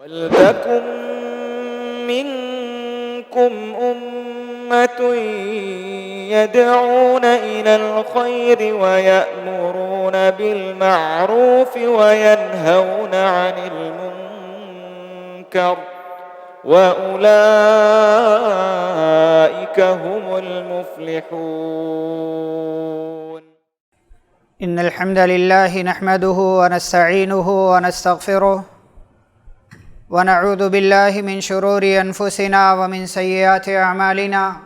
وَلْتَكُن مِّنكُمْ أُمَّةٌ يَدْعُونَ إِلَى الْخَيْرِ وَيَأْمُرُونَ بِالْمَعْرُوفِ وَيَنْهَوْنَ عَنِ الْمُنكَرِ وَأُولَئِكَ هُمُ الْمُفْلِحُونَ. إن الحمد لله نحمده ونستعينه ونستغفره ونعوذ بالله من شرور أنفسنا ومن سيئات أعمالنا.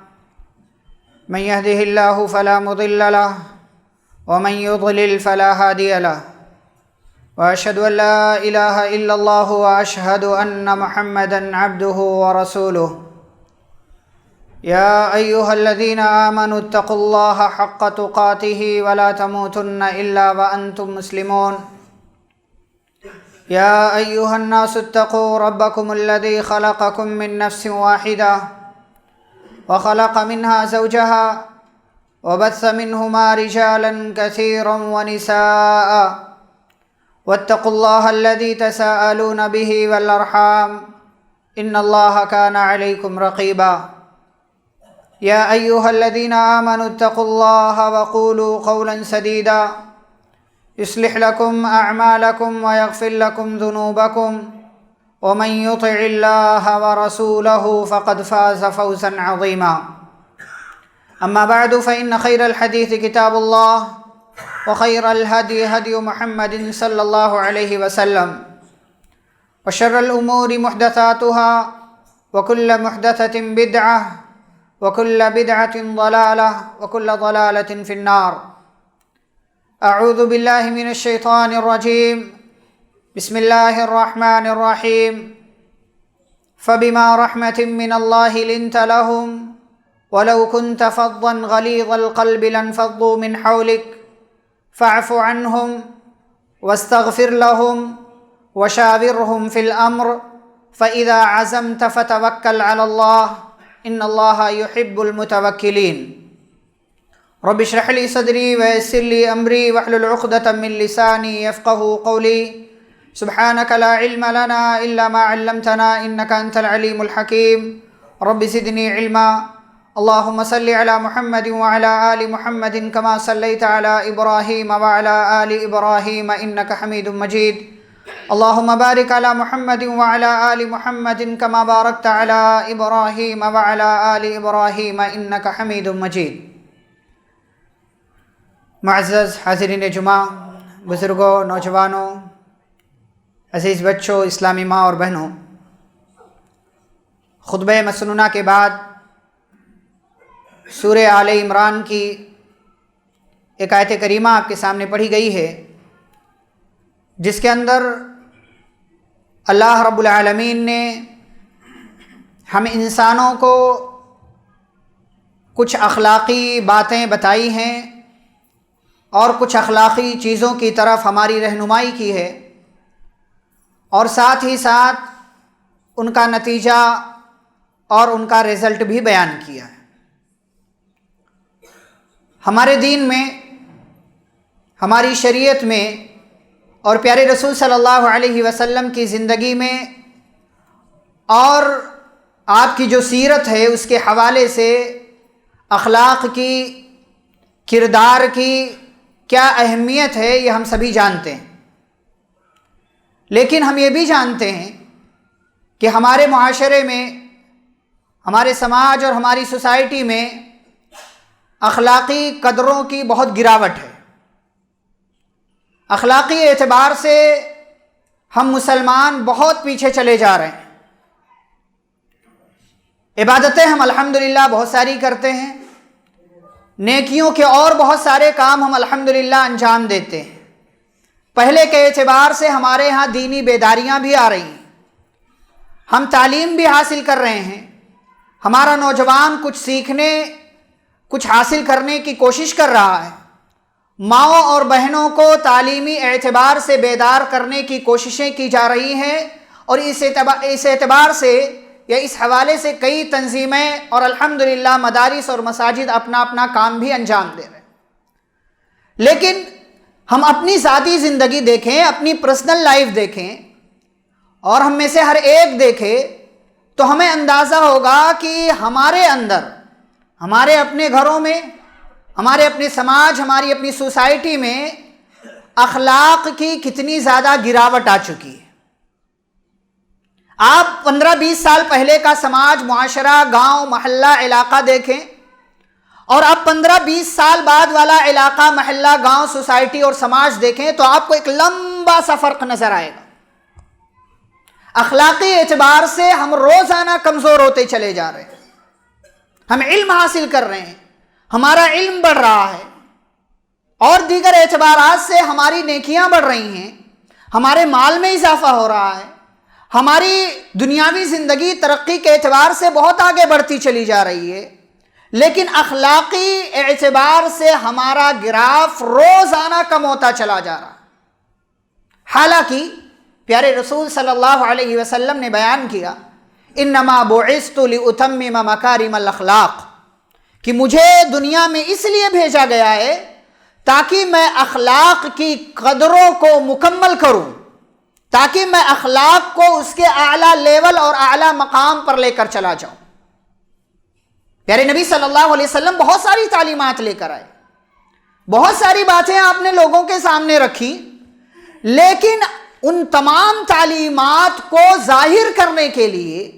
من يهده الله فلا مضل له ومن يضلل فلا هادي له، وأشهد أن لا إله إلا الله وأشهد أن محمدا عبده ورسوله. يا أيها الذين آمنوا اتقوا الله حق تقاته ولا تموتن إلا وأنتم مسلمون. يا أيها الناس اتقوا ربكم الذي خلقكم من نفس واحدة وخلق منها زوجها وبث منهما رجالا كثيرا ونساء، واتقوا الله الذي تساءلون به والأرحام إن الله كان عليكم رقيبا. يا أيها الذين آمنوا اتقوا الله وقولوا قولا سديدا يصلح لكم أعمالكم ويغفر لكم ذنوبكم، ومن يطع الله ورسوله فقد فاز فوزا عظيما. أما بعد فإن خير الحديث كتاب الله، وخير الهدي هدي محمد صلى الله عليه وسلم، وشر الأمور محدثاتها، وكل محدثة بدعة، وكل بدعة ضلالة، وكل ضلالة في النار. أعوذ بالله من الشيطان الرجيم. بسم الله الرحمن الرحيم. فبما رحمة من الله لنت لهم ولو كنت فظا غليظ القلب لانفضوا من حولك فاعف عنهم واستغفر لهم وشاورهم في الأمر فإذا عزمت فتوكل على الله إن الله يحب المتوكلين. رب اشرح لي صدري ويسر لي أمري واحلل عقدة من لساني يفقهوا قولي. سبحانك لا علم لنا إلا ما علمتنا إنك أنت العليم الحكيم. رب زدني علما. اللهم صل على محمد وعلى آل محمد كما صليت على إبراهيم وعلى آل إبراهيم إنك حميد مجيد. اللهم بارك على محمد وعلى آل محمد كما باركت على إبراهيم وعلى آل إبراهيم إنك حميد مجيد. معزز حاضرین جمعہ، بزرگوں، نوجوانوں، عزیز بچوں، اسلامی ماں اور بہنوں، خطبہ مسنونہ کے بعد سورہ آل عمران کی ایک آیت کریمہ آپ کے سامنے پڑھی گئی ہے، جس کے اندر اللہ رب العالمین نے ہم انسانوں کو کچھ اخلاقی باتیں بتائی ہیں اور کچھ اخلاقی چیزوں کی طرف ہماری رہنمائی کی ہے، اور ساتھ ہی ساتھ ان کا نتیجہ اور ان کا رزلٹ بھی بیان کیا ہے۔ ہمارے دین میں، ہماری شریعت میں اور پیارے رسول صلی اللہ علیہ وسلم کی زندگی میں اور آپ کی جو سیرت ہے اس کے حوالے سے اخلاق کی، کردار کی کیا اہمیت ہے یہ ہم سبھی جانتے ہیں، لیکن ہم یہ بھی جانتے ہیں کہ ہمارے معاشرے میں، ہمارے سماج اور ہماری سوسائٹی میں اخلاقی قدروں کی بہت گراوٹ ہے۔ اخلاقی اعتبار سے ہم مسلمان بہت پیچھے چلے جا رہے ہیں۔ عبادتیں ہم الحمدللہ بہت ساری کرتے ہیں، نیکیوں کے اور بہت سارے کام ہم الحمدللہ انجام دیتے ہیں۔ پہلے کے اعتبار سے ہمارے ہاں دینی بیداریاں بھی آ رہی ہیں، ہم تعلیم بھی حاصل کر رہے ہیں، ہمارا نوجوان کچھ سیکھنے، کچھ حاصل کرنے کی کوشش کر رہا ہے۔ ماؤں اور بہنوں کو تعلیمی اعتبار سے بیدار کرنے کی کوششیں کی جا رہی ہیں، اور اس اعتبار سے یا اس حوالے سے کئی تنظیمیں اور الحمدللہ مدارس اور مساجد اپنا اپنا کام بھی انجام دے رہے ہیں۔ لیکن ہم اپنی ذاتی زندگی دیکھیں، اپنی پرسنل لائف دیکھیں، اور ہم میں سے ہر ایک دیکھے تو ہمیں اندازہ ہوگا کہ ہمارے اندر، ہمارے اپنے گھروں میں، ہمارے اپنے سماج، ہماری اپنی سوسائٹی میں اخلاق کی کتنی زیادہ گراوٹ آ چکی ہے۔ آپ 15-20 سال پہلے کا سماج، معاشرہ، گاؤں، محلہ، علاقہ دیکھیں، اور اب 15-20 سال بعد والا علاقہ، محلہ، گاؤں، سوسائٹی اور سماج دیکھیں تو آپ کو ایک لمبا سا فرق نظر آئے گا۔ اخلاقی اعتبار سے ہم روزانہ کمزور ہوتے چلے جا رہے ہیں۔ ہم علم حاصل کر رہے ہیں، ہمارا علم بڑھ رہا ہے، اور دیگر اعتبارات سے ہماری نیکیاں بڑھ رہی ہیں، ہمارے مال میں اضافہ ہو رہا ہے، ہماری دنیاوی زندگی ترقی کے اعتبار سے بہت آگے بڑھتی چلی جا رہی ہے، لیکن اخلاقی اعتبار سے ہمارا گراف روزانہ کم ہوتا چلا جا رہا ہے۔ حالانکہ پیارے رسول صلی اللہ علیہ وسلم نے بیان کیا، انما بعثت لاتمم مکارم الاخلاق، کہ مجھے دنیا میں اس لیے بھیجا گیا ہے تاکہ میں اخلاق کی قدروں کو مکمل کروں، تاکہ میں اخلاق کو اس کے اعلیٰ لیول اور اعلیٰ مقام پر لے کر چلا جاؤں۔ پیارے نبی صلی اللہ علیہ وسلم بہت ساری تعلیمات لے کر آئے، بہت ساری باتیں آپ نے لوگوں کے سامنے رکھی، لیکن ان تمام تعلیمات کو ظاہر کرنے کے لیے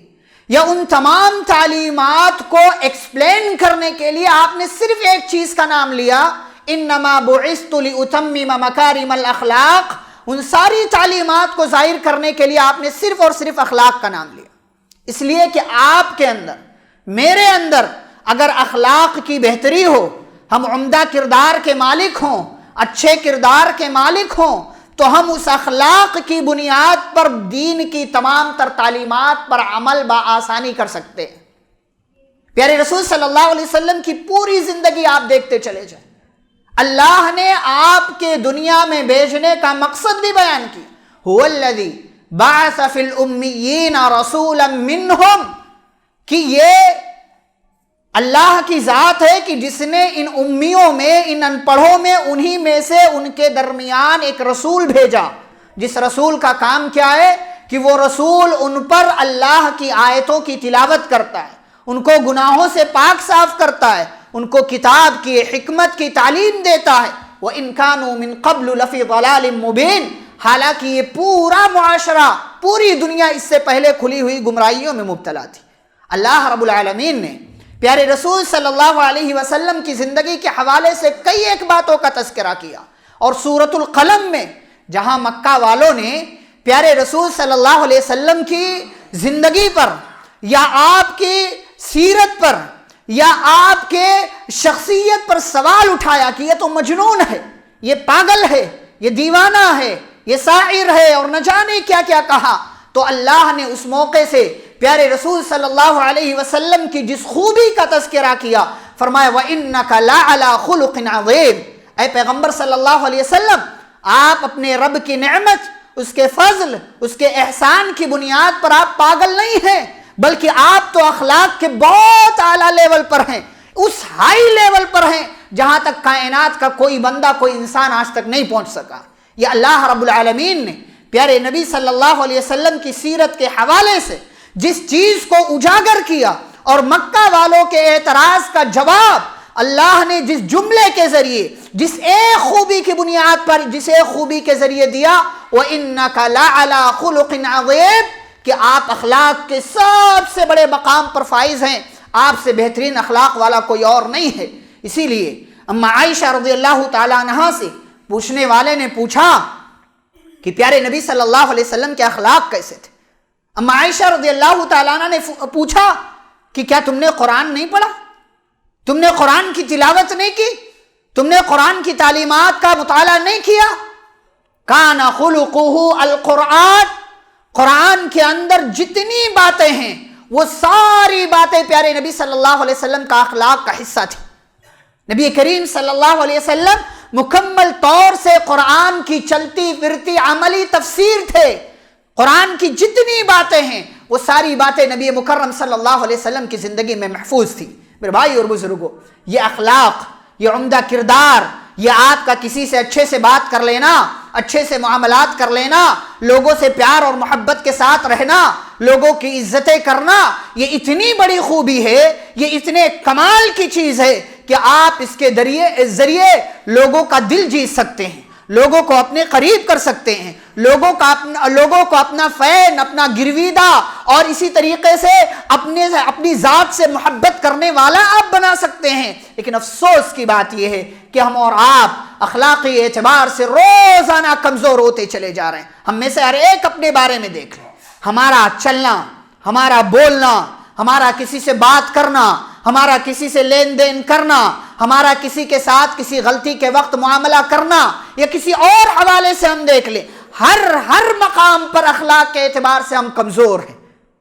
یا ان تمام تعلیمات کو ایکسپلین کرنے کے لیے آپ نے صرف ایک چیز کا نام لیا، انما بعثت لاتمم مکارم الاخلاق۔ ان ساری تعلیمات کو ظاہر کرنے کے لیے آپ نے صرف اور صرف اخلاق کا نام لیا، اس لیے کہ آپ کے اندر، میرے اندر اگر اخلاق کی بہتری ہو، ہم عمدہ کردار کے مالک ہوں، اچھے کردار کے مالک ہوں، تو ہم اس اخلاق کی بنیاد پر دین کی تمام تر تعلیمات پر عمل بآسانی کر سکتے ہیں۔ پیارے رسول صلی اللہ علیہ وسلم کی پوری زندگی آپ دیکھتے چلے جائیں، اللہ نے آپ کے دنیا میں بھیجنے کا مقصد بھی بیان کیا، هو الذی بعث فی الامیین رسولا منہم، کہ یہ اللہ کی ذات ہے کہ جس نے ان امیوں میں، ان ان پڑھوں میں، انہی میں سے ان کے درمیان ایک رسول بھیجا، جس رسول کا کام کیا ہے کہ وہ رسول ان پر اللہ کی آیتوں کی تلاوت کرتا ہے، ان کو گناہوں سے پاک صاف کرتا ہے، ان کو کتاب کی، حکمت کی تعلیم دیتا ہے۔ وَإِن كَانُوا مِن قَبْلُ لَفِي ضَلَالٍ مُبِينٍ، حالانکہ یہ پورا معاشرہ، پوری دنیا اس سے پہلے کھلی ہوئی گمراہیوں میں مبتلا تھی۔ اللہ رب العالمین نے پیارے رسول صلی اللہ علیہ وسلم کی زندگی کے حوالے سے کئی ایک باتوں کا تذکرہ کیا، اور سورۃ القلم میں جہاں مکہ والوں نے پیارے رسول صلی اللہ علیہ وسلم کی زندگی پر یا آپ کی سیرت پر یا آپ کے شخصیت پر سوال اٹھایا کہ یہ تو مجنون ہے، یہ پاگل ہے، یہ دیوانہ ہے، یہ ساحر ہے، اور نہ جانے کیا کیا کہا، تو اللہ نے اس موقع سے پیارے رسول صلی اللہ علیہ وسلم کی جس خوبی کا تذکرہ کیا، فرمایا وَإِنَّكَ لَعَلَىٰ خُلُقٍ عَظِيمٍ، اے پیغمبر صلی اللہ علیہ وسلم، آپ اپنے رب کی نعمت، اس کے فضل، اس کے احسان کی بنیاد پر آپ پاگل نہیں ہیں، بلکہ آپ تو اخلاق کے بہت اعلیٰ لیول پر ہیں، اس ہائی لیول پر ہیں جہاں تک کائنات کا کوئی بندہ، کوئی انسان آج تک نہیں پہنچ سکا۔ یہ اللہ رب العالمین نے پیارے نبی صلی اللہ علیہ وسلم کی سیرت کے حوالے سے جس چیز کو اجاگر کیا، اور مکہ والوں کے اعتراض کا جواب اللہ نے جس جملے کے ذریعے، جس ایک خوبی کی بنیاد پر، جس ایک خوبی کے ذریعے دیا، وَإِنَّكَ لَعَلَىٰ خُلُقٍ عَظِيمٍ، کہ آپ اخلاق کے سب سے بڑے مقام پر فائز ہیں، آپ سے بہترین اخلاق والا کوئی اور نہیں ہے۔ اسی لیے اما عائشہ رضی اللہ تعالیٰ عنہا سے پوچھنے والے نے پوچھا کہ پیارے نبی صلی اللہ علیہ وسلم کے اخلاق کیسے تھے؟ اما عائشہ رضی اللہ تعالیٰ عنہ نے پوچھا کہ کیا تم نے قرآن نہیں پڑھا؟ تم نے قرآن کی تلاوت نہیں کی؟ تم نے قرآن کی تعلیمات کا مطالعہ نہیں کیا؟ کان خلقہ القرآن، قرآن کے اندر جتنی باتیں ہیں وہ ساری باتیں پیارے نبی صلی اللہ علیہ وسلم کا اخلاق کا حصہ تھی۔ نبی کریم صلی اللہ علیہ وسلم مکمل طور سے قرآن کی چلتی پھرتی عملی تفسیر تھے۔ قرآن کی جتنی باتیں ہیں وہ ساری باتیں نبی مکرم صلی اللہ علیہ وسلم کی زندگی میں محفوظ تھی۔ میرے بھائی اور بزرگوں، یہ اخلاق، یہ عمدہ کردار، یہ آپ کا کسی سے اچھے سے بات کر لینا، اچھے سے معاملات کر لینا، لوگوں سے پیار اور محبت کے ساتھ رہنا، لوگوں کی عزتیں کرنا، یہ اتنی بڑی خوبی ہے، یہ اتنے کمال کی چیز ہے کہ آپ اس کے ذریعے لوگوں کا دل جیت سکتے ہیں، لوگوں کو اپنے قریب کر سکتے ہیں، لوگوں کو اپنا فین، اپنا گرویدہ اور اسی طریقے سے اپنی ذات سے محبت کرنے والا آپ بنا سکتے ہیں۔ لیکن افسوس کی بات یہ ہے کہ ہم اور آپ اخلاقی اعتبار سے روزانہ کمزور ہوتے چلے جا رہے ہیں۔ ہم میں سے ہر ایک اپنے بارے میں دیکھ لیں، ہمارا چلنا، ہمارا بولنا، ہمارا کسی سے بات کرنا، ہمارا کسی سے لین دین کرنا، ہمارا کسی کے ساتھ کسی غلطی کے وقت معاملہ کرنا، یا کسی اور حوالے سے ہم دیکھ لیں، ہر مقام پر اخلاق کے اعتبار سے ہم کمزور ہیں،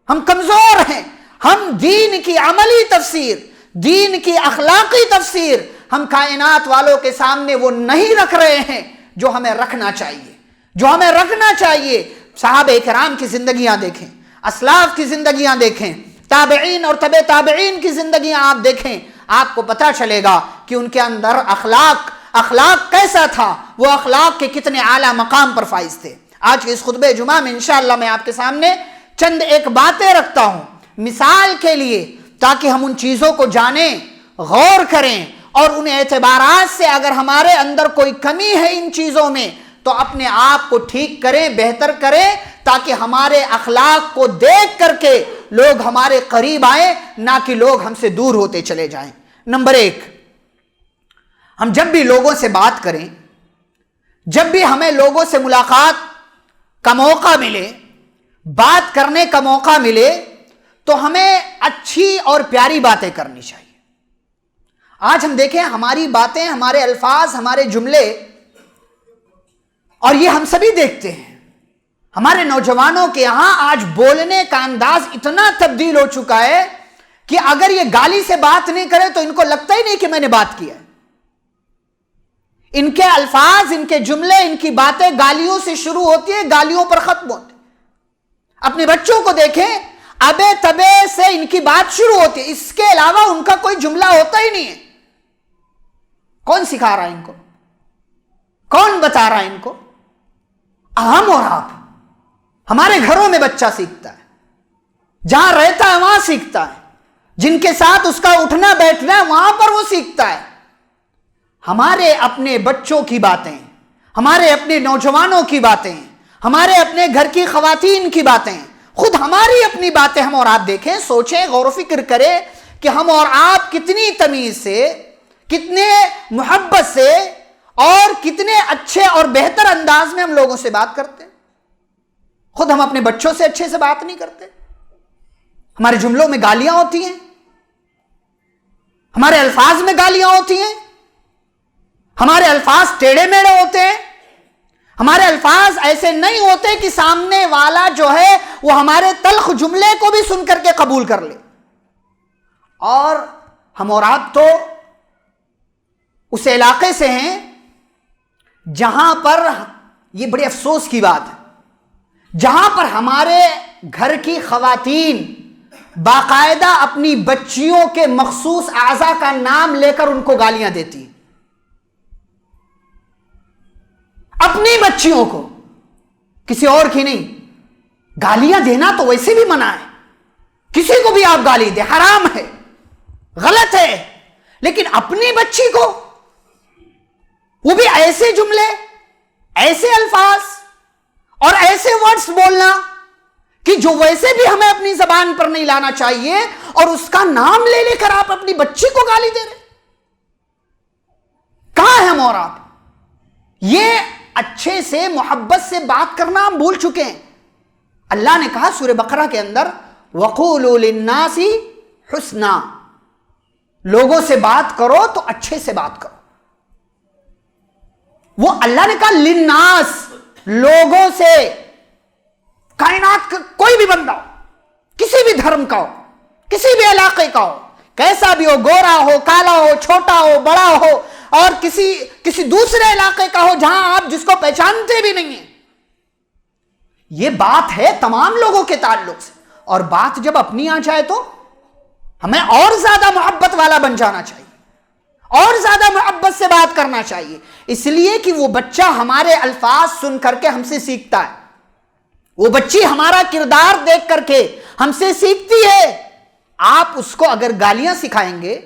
ہم کمزور ہیں۔ ہم دین کی عملی تفسیر، دین کی اخلاقی تفسیر ہم کائنات والوں کے سامنے وہ نہیں رکھ رہے ہیں جو ہمیں رکھنا چاہیے، جو ہمیں رکھنا چاہیے۔ صحابہ کرام کی زندگیاں دیکھیں، اسلاف کی زندگیاں دیکھیں، تابعین اور تبع تابعین کی زندگیاں آپ دیکھیں، آپ کو پتہ چلے گا کہ ان کے اندر اخلاق کیسا تھا، وہ اخلاق کے کتنے اعلیٰ مقام پر فائز تھے۔ آج کے اس خطبہ جمعہ میں انشاءاللہ میں آپ کے سامنے چند ایک باتیں رکھتا ہوں مثال کے لیے، تاکہ ہم ان چیزوں کو جانیں، غور کریں، اور ان اعتبارات سے اگر ہمارے اندر کوئی کمی ہے ان چیزوں میں تو اپنے آپ کو ٹھیک کریں، بہتر کریں، تاکہ ہمارے اخلاق کو دیکھ کر کے لوگ ہمارے قریب آئیں، نہ کہ لوگ ہم سے دور ہوتے چلے جائیں۔ نمبر 1، ہم جب بھی لوگوں سے بات کریں، جب بھی ہمیں لوگوں سے ملاقات کا موقع ملے، بات کرنے کا موقع ملے، تو ہمیں اچھی اور پیاری باتیں کرنی چاہیے۔ آج ہم دیکھیں ہماری باتیں، ہمارے الفاظ، ہمارے جملے، اور یہ ہم سبھی دیکھتے ہیں، ہمارے نوجوانوں کے یہاں آج بولنے کا انداز اتنا تبدیل ہو چکا ہے کہ اگر یہ گالی سے بات نہیں کرے تو ان کو لگتا ہی نہیں کہ میں نے بات کیا ہے۔ ان کے الفاظ، ان کے جملے، ان کی باتیں گالیوں سے شروع ہوتی ہیں، گالیوں پر ختم ہوتی ہیں۔ اپنے بچوں کو دیکھیں، ابے تبے سے ان کی بات شروع ہوتی ہے، اس کے علاوہ ان کا کوئی جملہ ہوتا ہی نہیں ہے۔ کون سکھا رہا ہے ان کو؟ کون بتا رہا ہے ان کو؟ ہم اور آپ۔ ہمارے گھروں میں بچہ سیکھتا ہے، جہاں رہتا ہے وہاں سیکھتا ہے، جن کے ساتھ اس کا اٹھنا بیٹھنا ہے وہاں پر وہ سیکھتا ہے۔ ہمارے اپنے بچوں کی باتیں، ہمارے اپنے نوجوانوں کی باتیں، ہمارے اپنے گھر کی خواتین کی باتیں، خود ہماری اپنی باتیں ہم اور آپ دیکھیں، سوچیں، غور و فکر کریں کہ ہم اور آپ کتنی تمیز سے، کتنے محبت سے اور کتنے اچھے اور بہتر انداز میں ہم لوگوں سے بات کرتے ہیں۔ خود ہم اپنے بچوں سے اچھے سے بات نہیں کرتے، ہمارے جملوں میں گالیاں ہوتی ہیں، ہمارے الفاظ میں گالیاں ہوتی ہیں، ہمارے الفاظ ٹیڑھے میڑھے ہوتے ہیں، ہمارے الفاظ ایسے نہیں ہوتے کہ سامنے والا جو ہے وہ ہمارے تلخ جملے کو بھی سن کر کے قبول کر لے۔ اور ہم اور آپ تو اس علاقے سے ہیں جہاں پر، یہ بڑی افسوس کی بات ہے، جہاں پر ہمارے گھر کی خواتین باقاعدہ اپنی بچیوں کے مخصوص اعضاء کا نام لے کر ان کو گالیاں دیتی ہیں، اپنی بچیوں کو، کسی اور کی نہیں۔ گالیاں دینا تو ویسے بھی منع ہے، کسی کو بھی آپ گالی دیں حرام ہے، غلط ہے، لیکن اپنی بچی کو وہ بھی ایسے جملے، ایسے الفاظ اور ایسے ورڈز بولنا کہ جو ویسے بھی ہمیں اپنی زبان پر نہیں لانا چاہیے، اور اس کا نام لے لے کر آپ اپنی بچی کو گالی دے رہے۔ کہاں ہیں ہم اور آپ؟ یہ اچھے سے محبت سے بات کرنا ہم بھول چکے ہیں۔ اللہ نے کہا سورہ بقرہ کے اندر وَقُولُوا لِلنَّاسِ حُسْنًا، لوگوں سے بات کرو تو اچھے سے بات کرو۔ وہ اللہ نے کہا للناس، لوگوں سے، کائنات کا کوئی بھی بندہ ہو، کسی بھی دھرم کا ہو، کسی بھی علاقے کا ہو، کیسا بھی ہو، گورا ہو، کالا ہو، چھوٹا ہو، بڑا ہو، اور کسی دوسرے علاقے کا ہو جہاں آپ جس کو پہچانتے بھی نہیں ہیں، یہ بات ہے تمام لوگوں کے تعلق سے۔ اور بات جب اپنی آ جائے تو ہمیں اور زیادہ محبت والا بن جانا چاہیے، اور زیادہ محبت سے بات کرنا چاہیے، اس لیے کہ وہ بچہ ہمارے الفاظ سن کر کے ہم سے سیکھتا ہے، وہ بچی ہمارا کردار دیکھ کر کے ہم سے سیکھتی ہے۔ آپ اس کو اگر گالیاں سکھائیں گے،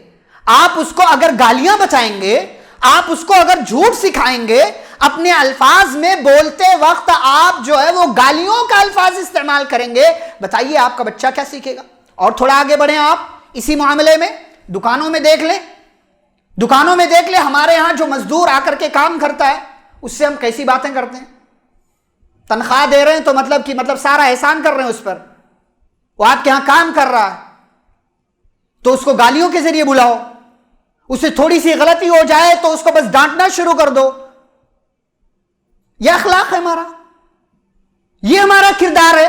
آپ اس کو اگر گالیاں بچائیں گے، آپ اس کو اگر جھوٹ سکھائیں گے، اپنے الفاظ میں بولتے وقت آپ جو ہے وہ گالیوں کا الفاظ استعمال کریں گے، بتائیے آپ کا بچہ کیا سیکھے گا؟ اور تھوڑا آگے بڑھیں آپ اسی معاملے میں، دکانوں میں دیکھ لیں، دکانوں میں دیکھ لیں، ہمارے ہاں جو مزدور آ کر کے کام کرتا ہے اس سے ہم کیسی باتیں کرتے ہیں؟ تنخواہ دے رہے ہیں تو مطلب سارا احسان کر رہے ہیں اس پر، وہ آپ کے ہاں کام کر رہا ہے تو اس کو گالیوں کے ذریعے بلاؤ، اسے تھوڑی سی غلطی ہو جائے تو اس کو بس ڈانٹنا شروع کر دو۔ یہ اخلاق ہے ہمارا، یہ ہمارا کردار ہے۔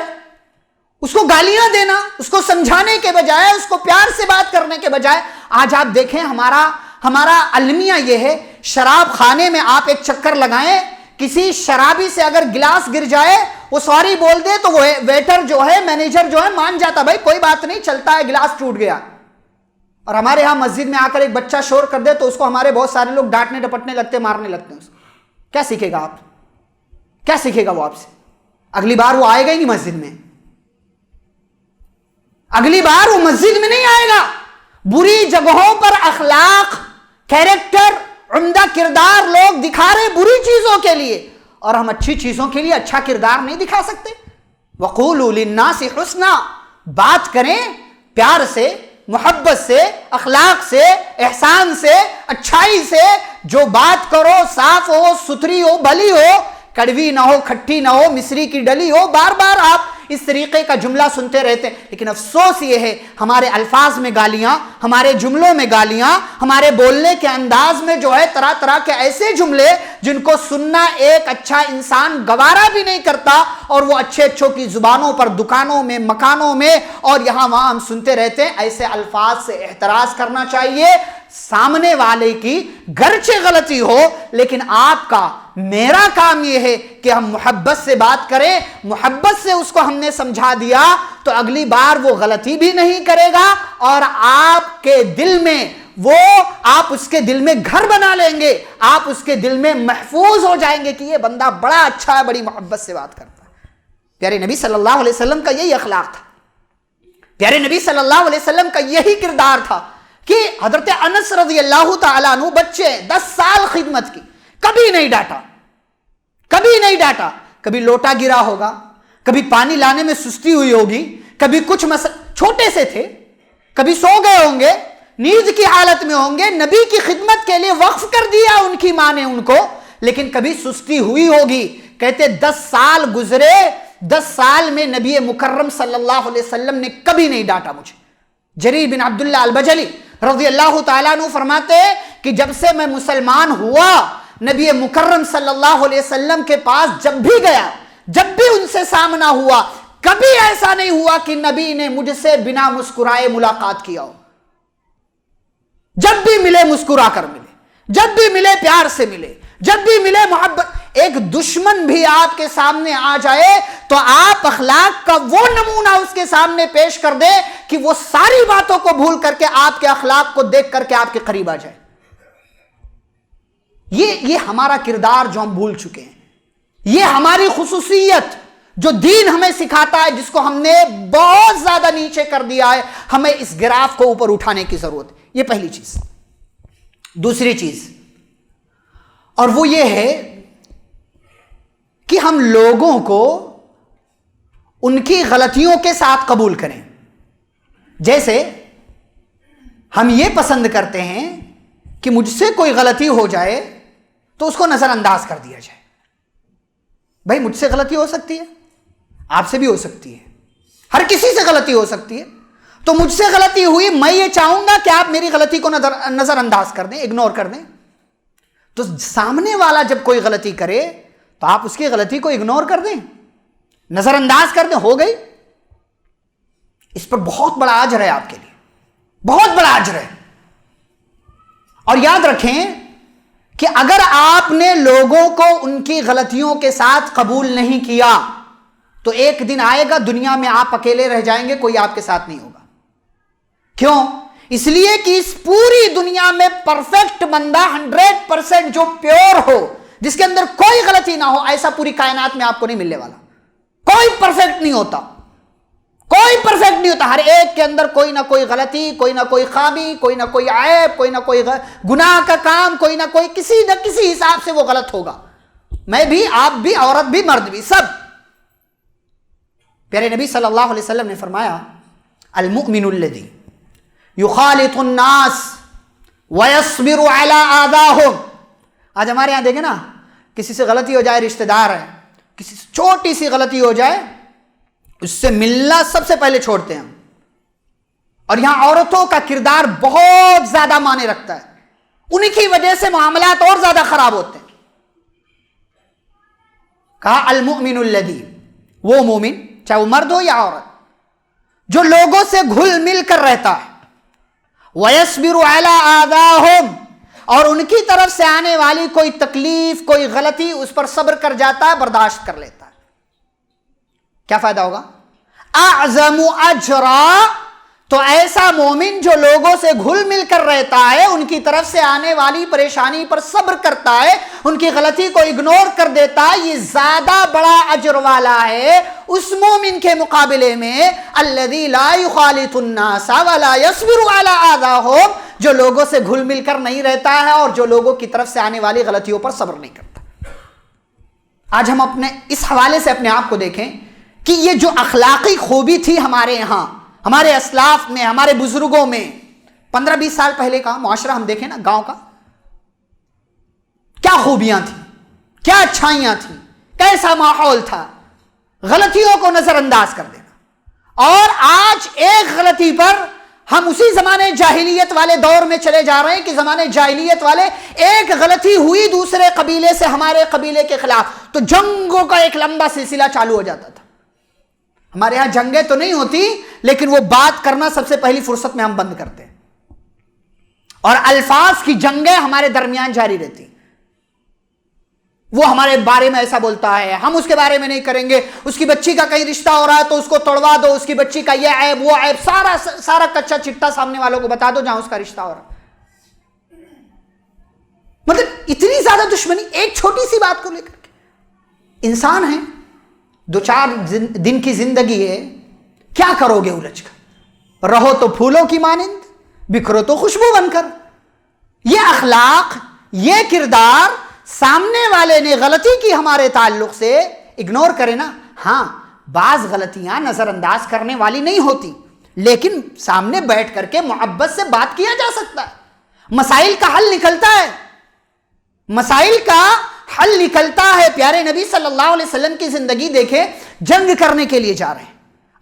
اس کو گالیاں دینا، اس کو سمجھانے کے بجائے، اس کو پیار سے بات کرنے کے بجائے، آج آپ دیکھیں ہمارا المیہ یہ ہے، شراب خانے میں آپ ایک چکر لگائیں، کسی شرابی سے اگر گلاس گر جائے وہ سوری بول دے تو وہ ویٹر جو ہے، مینیجر جو ہے مان جاتا، بھائی کوئی بات نہیں، چلتا ہے، گلاس ٹوٹ گیا۔ اور ہمارے ہاں مسجد میں آ کر ایک بچہ شور کر دے تو اس کو ہمارے بہت سارے لوگ ڈانٹنے ڈپٹنے لگتے، مارنے لگتے ہیں۔ کیا سیکھے گا آپ؟ کیا سیکھے گا وہ آپ سے؟ اگلی بار وہ آئے گا ہی نہیں مسجد میں، اگلی بار وہ مسجد میں نہیں آئے گا۔ بری جگہوں پر اخلاق، کیریکٹر، عمدہ کردار لوگ دکھا رہے بری چیزوں کے لیے، اور ہم اچھی چیزوں کے لیے اچھا کردار نہیں دکھا سکتے۔ وَقُولُوا لِلنَّاسِ حُسْنًا، بات کریں پیار سے، محبت سے، اخلاق سے، احسان سے، اچھائی سے، جو بات کرو صاف ہو، ستھری ہو، بھلی ہو، کڑوی نہ ہو، کھٹی نہ ہو، مصری کی ڈلی ہو۔ بار بار آپ اس طریقے کا جملہ سنتے رہتے ہیں، لیکن افسوس یہ ہے ہمارے الفاظ میں گالیاں، ہمارے جملوں میں گالیاں، ہمارے بولنے کے انداز میں جو ہے طرح طرح کے ایسے جملے جن کو سننا ایک اچھا انسان گوارا بھی نہیں کرتا، اور وہ اچھے اچھوں کی زبانوں پر، دکانوں میں، مکانوں میں اور یہاں وہاں ہم سنتے رہتے ہیں۔ ایسے الفاظ سے احتراز کرنا چاہیے۔ سامنے والے کی گرچہ غلطی ہو، لیکن آپ کا، میرا کام یہ ہے کہ ہم محبت سے بات کریں، محبت سے اس کو ہم نے سمجھا دیا تو اگلی بار وہ غلطی بھی نہیں کرے گا، اور آپ کے دل میں آپ اس کے دل میں گھر بنا لیں گے، آپ اس کے دل میں محفوظ ہو جائیں گے کہ یہ بندہ بڑا اچھا ہے، بڑی محبت سے بات کرتا ہے۔ پیارے نبی صلی اللہ علیہ وسلم کا یہی اخلاق تھا، پیارے نبی صلی اللہ علیہ وسلم کا یہی کردار تھا کہ حضرت انس رضی اللہ تعالیٰ عنہ بچے 10 سال خدمت کی، کبھی نہیں ڈانٹا، کبھی نہیں ڈانٹا۔ کبھی لوٹا گرا ہوگا، کبھی پانی لانے میں سستی ہوئی ہوگی، کبھی کچھ چھوٹے سے تھے، کبھی سو گئے ہوں گے، نیند کی حالت میں ہوں گے، نبی کی خدمت کے لیے وقف کر دیا ان کی ماں نے ان کو، لیکن کبھی سستی ہوئی ہوگی۔ کہتے 10 سال گزرے، 10 سال میں نبی مکرم صلی اللہ علیہ وسلم نے کبھی نہیں ڈانٹا مجھے۔ جریر بن عبداللہ البجلی رضی اللہ تعالیٰ عنہ فرماتے کہ جب سے میں مسلمان ہوا، نبی مکرم صلی اللہ علیہ وسلم کے پاس جب بھی گیا، جب بھی ان سے سامنا ہوا، کبھی ایسا نہیں ہوا کہ نبی نے مجھ سے بنا مسکرائے ملاقات کیا ہو۔ جب بھی ملے مسکرا کر ملے، جب بھی ملے پیار سے ملے، جب بھی ملے محبت۔ ایک دشمن بھی آپ کے سامنے آ جائے تو آپ اخلاق کا وہ نمونہ اس کے سامنے پیش کر دیں کہ وہ ساری باتوں کو بھول کر کے آپ کے اخلاق کو دیکھ کر کے آپ کے قریب آ جائے۔ یہ ہمارا کردار جو ہم بھول چکے ہیں، یہ ہماری خصوصیت جو دین ہمیں سکھاتا ہے، جس کو ہم نے بہت زیادہ نیچے کر دیا ہے، ہمیں اس گراف کو اوپر اٹھانے کی ضرورت ہے۔ یہ پہلی چیز۔ دوسری چیز، اور وہ یہ ہے کہ ہم لوگوں کو ان کی غلطیوں کے ساتھ قبول کریں۔ جیسے ہم یہ پسند کرتے ہیں کہ مجھ سے کوئی غلطی ہو جائے تو اس کو نظر انداز کر دیا جائے۔ بھائی مجھ سے غلطی ہو سکتی ہے، آپ سے بھی ہو سکتی ہے، ہر کسی سے غلطی ہو سکتی ہے، تو مجھ سے غلطی ہوئی، میں یہ چاہوں گا کہ آپ میری غلطی کو نظر انداز کر دیں، اگنور کر دیں۔ تو سامنے والا جب کوئی غلطی کرے تو آپ اس کی غلطی کو اگنور کر دیں، نظر انداز کر دیں، ہو گئی۔ اس پر بہت بڑا اجر ہے آپ کے لیے، بہت بڑا اجر ہے۔ اور یاد رکھیں کہ اگر آپ نے لوگوں کو ان کی غلطیوں کے ساتھ قبول نہیں کیا تو ایک دن آئے گا دنیا میں آپ اکیلے رہ جائیں گے، کوئی آپ کے ساتھ نہیں ہوگا۔ کیوں؟ اس لیے کہ اس پوری دنیا میں پرفیکٹ بندہ 100% جو پیور ہو، جس کے اندر کوئی غلطی نہ ہو، ایسا پوری کائنات میں آپ کو نہیں ملنے والا. کوئی پرفیکٹ نہیں ہوتا، کوئی پرفیکٹ نہیں ہوتا. ہر ایک کے اندر کوئی نہ کوئی غلطی، کوئی نہ کوئی خامی، کوئی نہ کوئی عیب، کوئی نہ کوئی گناہ کا کام، کوئی نہ کوئی کسی نہ کسی حساب سے وہ غلط ہوگا. میں بھی، آپ بھی، عورت بھی، مرد بھی، سب. پیارے نبی صلی اللہ علیہ وسلم نے فرمایا المؤمن الذی یخالط الناس ویصبر علی آذاہم. آج ہمارے یہاں دیکھیں نا، کسی سے غلطی ہو جائے، رشتہ دار ہے، کسی سے چھوٹی سی غلطی ہو جائے، اس سے ملنا سب سے پہلے چھوڑتے ہیں ہم. اور یہاں عورتوں کا کردار بہت زیادہ معنی رکھتا ہے، انہی کی وجہ سے معاملات اور زیادہ خراب ہوتے ہیں. کہا المؤمن الذی، وہ مومن چاہے وہ مرد ہو یا عورت، جو لوگوں سے گھل مل کر رہتا ہے، وَيَصْبِرُ عَلَىٰ آذَاهُمْ، اور ان کی طرف سے آنے والی کوئی تکلیف، کوئی غلطی، اس پر صبر کر جاتا ہے، برداشت کر لیتا ہے. کیا فائدہ ہوگا؟ اعظم اجرا، تو ایسا مومن جو لوگوں سے گھل مل کر رہتا ہے، ان کی طرف سے آنے والی پریشانی پر صبر کرتا ہے، ان کی غلطی کو اگنور کر دیتا ہے، یہ زیادہ بڑا اجر والا ہے اس مومن کے مقابلے میں الذی لا یخالط الناس ولا یصبر علی آذاہم، جو لوگوں سے گھل مل کر نہیں رہتا ہے اور جو لوگوں کی طرف سے آنے والی غلطیوں پر صبر نہیں کرتا. آج ہم اپنے اس حوالے سے اپنے آپ کو دیکھیں کہ یہ جو اخلاقی خوبی تھی ہمارے یہاں، ہمارے اسلاف میں، ہمارے بزرگوں میں، 15-20 سال پہلے کا معاشرہ ہم دیکھیں نا، گاؤں کا، کیا خوبیاں تھیں، کیا اچھائیاں تھیں، کیسا ماحول تھا. غلطیوں کو نظر انداز کر دینا. اور آج ایک غلطی پر ہم اسی زمانے جاہلیت والے دور میں چلے جا رہے ہیں کہ زمانے جاہلیت والے، ایک غلطی ہوئی دوسرے قبیلے سے ہمارے قبیلے کے خلاف تو جنگوں کا ایک لمبا سلسلہ چالو ہو جاتا تھا. ہمارے یہاں جنگیں تو نہیں ہوتی، لیکن وہ بات کرنا سب سے پہلی فرصت میں ہم بند کرتے ہیں، اور الفاظ کی جنگیں ہمارے درمیان جاری رہتی. وہ ہمارے بارے میں ایسا بولتا ہے، ہم اس کے بارے میں نہیں کریں گے، اس کی بچی کا کہیں رشتہ ہو رہا ہے تو اس کو توڑوا دو، اس کی بچی کا یہ عیب وہ عیب، سارا کچا چٹا سامنے والوں کو بتا دو جہاں اس کا رشتہ ہو رہا. مطلب اتنی زیادہ دشمنی ایک چھوٹی سی بات کو لے کر کے. انسان ہیں، 2-4 دن کی زندگی ہے، کیا کرو گے الجھ کر؟ رہو تو پھولوں کی مانند، بکھرو تو خوشبو بن کر. یہ اخلاق، یہ کردار سامنے والے نے غلطی کی ہمارے تعلق سے، اگنور کرے نا. ہاں، بعض غلطیاں نظر انداز کرنے والی نہیں ہوتی، لیکن سامنے بیٹھ کر کے محبت سے بات کیا جا سکتا ہے. مسائل کا حل نکلتا ہے، مسائل کا حل نکلتا ہے. پیارے نبی صلی اللہ علیہ وسلم کی زندگی دیکھیں، جنگ کرنے کے لیے جا رہے ہیں.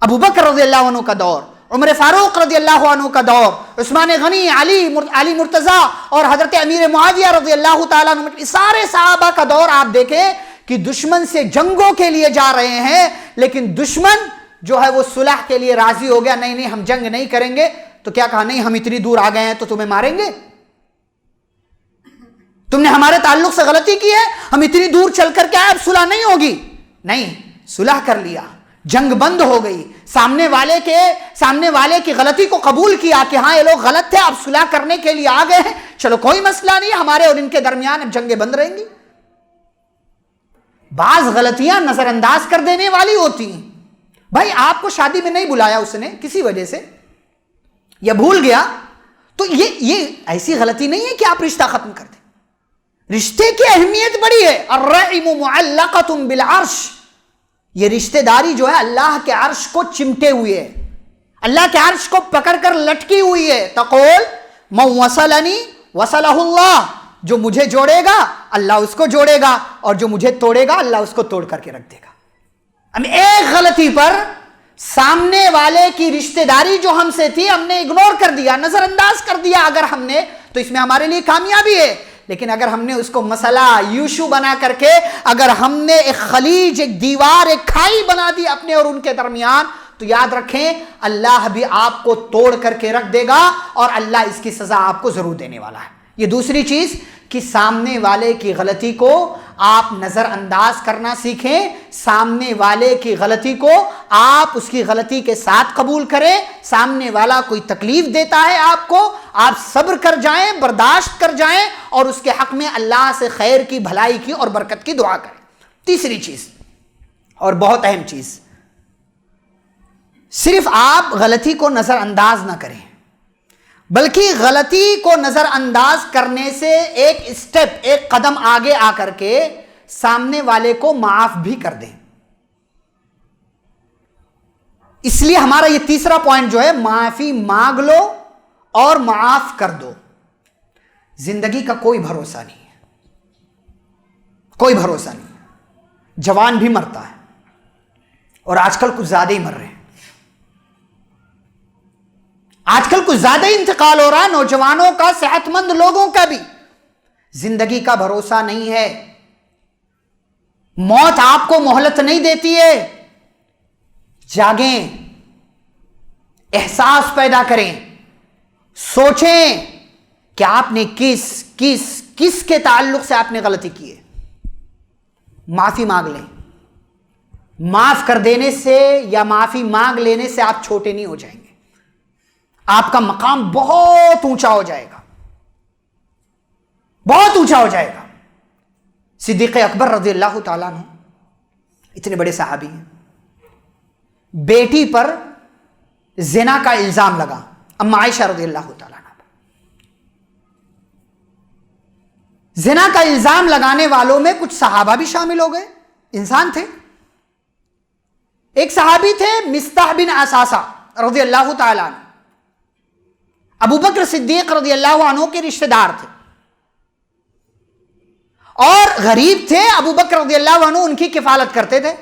ابو بکر رضی اللہ عنہ کا دور، عمر فاروق رضی اللہ عنہ کا دور، عثمان غنی، علی مرتضی اور حضرت امیر معاویہ رضی اللہ تعالیٰ عنہ، سارے صحابہ کا دور آپ دیکھیں کہ دشمن سے جنگوں کے لیے جا رہے ہیں، لیکن دشمن جو ہے وہ صلح کے لیے راضی ہو گیا. نہیں ہم جنگ نہیں کریں گے. تو کیا کہا؟ نہیں، ہم اتنی دور آ گئے ہیں تو تمہیں ماریں گے، تم نے ہمارے تعلق سے غلطی کی ہے، ہم اتنی دور چل کر کے اب صلح نہیں ہوگی. نہیں، صلح کر لیا، جنگ بند ہو گئی. سامنے والے کی غلطی کو قبول کیا کہ ہاں یہ لوگ غلط تھے، اب صلح کرنے کے لیے آ گئے ہیں، چلو کوئی مسئلہ نہیں، ہمارے اور ان کے درمیان اب جنگیں بند رہیں گی. بعض غلطیاں نظر انداز کر دینے والی ہوتی ہیں. بھائی آپ کو شادی میں نہیں بلایا اس نے کسی وجہ سے، یا بھول گیا، تو یہ ایسی غلطی نہیں ہے کہ آپ رشتہ ختم کر دیں. رشتے کی اہمیت بڑی ہے. الرحم معلقۃ بالعرش، یہ رشتہ داری جو ہے اللہ کے عرش کو چمٹے ہوئے ہے، اللہ کے عرش کو پکڑ کر لٹکی ہوئی ہے. تقول من وصلنی وصلہ اللہ، جو مجھے جوڑے گا اللہ اس کو جوڑے گا، اور جو مجھے توڑے گا اللہ اس کو توڑ کر کے رکھ دے گا. ہم ایک غلطی پر سامنے والے کی رشتہ داری جو ہم سے تھی ہم نے اگنور کر دیا، نظر انداز کر دیا. اگر ہم نے تو اس میں ہمارے لیے کامیابی ہے، لیکن اگر ہم نے اس کو مسئلہ یوشو بنا کر کے، اگر ہم نے ایک خلیج، ایک دیوار، ایک کھائی بنا دی اپنے اور ان کے درمیان، تو یاد رکھیں اللہ بھی آپ کو توڑ کر کے رکھ دے گا، اور اللہ اس کی سزا آپ کو ضرور دینے والا ہے. یہ دوسری چیز کہ سامنے والے کی غلطی کو آپ نظر انداز کرنا سیکھیں، سامنے والے کی غلطی کو آپ اس کی غلطی کے ساتھ قبول کریں، سامنے والا کوئی تکلیف دیتا ہے آپ کو، آپ صبر کر جائیں، برداشت کر جائیں اور اس کے حق میں اللہ سے خیر کی، بھلائی کی اور برکت کی دعا کریں۔ تیسری چیز اور بہت اہم چیز، صرف آپ غلطی کو نظر انداز نہ کریں، بلکہ غلطی کو نظر انداز کرنے سے ایک اسٹیپ، ایک قدم آگے آ کر کے سامنے والے کو معاف بھی کر دیں۔ اس لیے ہمارا یہ تیسرا پوائنٹ جو ہے، معافی مانگ لو اور معاف کر دو۔ زندگی کا کوئی بھروسہ نہیں ہے، کوئی بھروسہ نہیں ہے، جوان بھی مرتا ہے اور آج کل کچھ زیادہ ہی مر رہے ہیں، آج کل کچھ زیادہ ہی انتقال ہو رہا ہے نوجوانوں کا، صحت مند لوگوں کا بھی۔ زندگی کا بھروسہ نہیں ہے، موت آپ کو مہلت نہیں دیتی ہے۔ جاگیں، احساس پیدا کریں، سوچیں کہ آپ نے کس کے تعلق سے آپ نے غلطی کی ہے، معافی مانگ لیں۔ معاف کر دینے سے یا معافی مانگ لینے سے آپ چھوٹے نہیں ہو جائیں گے، آپ کا مقام بہت اونچا ہو جائے گا، بہت اونچا ہو جائے گا۔ صدیق اکبر رضی اللہ تعالیٰ عنہ اتنے بڑے صحابی ہیں، بیٹی پر زنا کا الزام لگا، اما عائشہ رضی اللہ تعالیٰ عنہ پر۔ زنا کا الزام لگانے والوں میں کچھ صحابہ بھی شامل ہو گئے، انسان تھے۔ ایک صحابی تھے مصطح بن اساسہ رضی اللہ تعالیٰ عنہ، ابو بکر صدیق رضی اللہ عنہ کے رشتہ دار تھے اور غریب تھے۔ ابو بکر رضی اللہ عنہ ان کی کفالت کرتے تھے،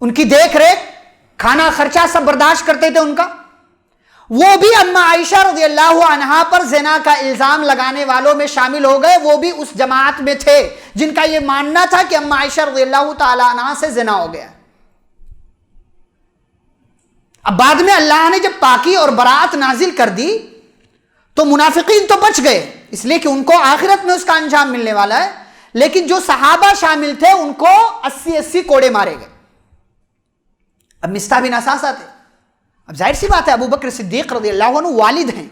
ان کی دیکھ ریکھ، کھانا خرچہ سب برداشت کرتے تھے ان کا۔ وہ بھی اما عائشہ رضی اللہ عنہا پر زنا کا الزام لگانے والوں میں شامل ہو گئے، وہ بھی اس جماعت میں تھے جن کا یہ ماننا تھا کہ اما عائشہ رضی اللہ تعالی عنہا سے زنا ہو گیا۔ اب بعد میں اللہ نے جب پاکی اور برات نازل کر دی تو منافقین تو بچ گئے، اس لیے کہ ان کو آخرت میں اس کا انجام ملنے والا ہے، لیکن جو صحابہ شامل تھے ان کو 80 کوڑے مارے گئے۔ اب مصطح بن اساسہ تھے، اب ظاہر سی بات ہے ابو بکر صدیق رضی اللہ عنہ والد ہیں،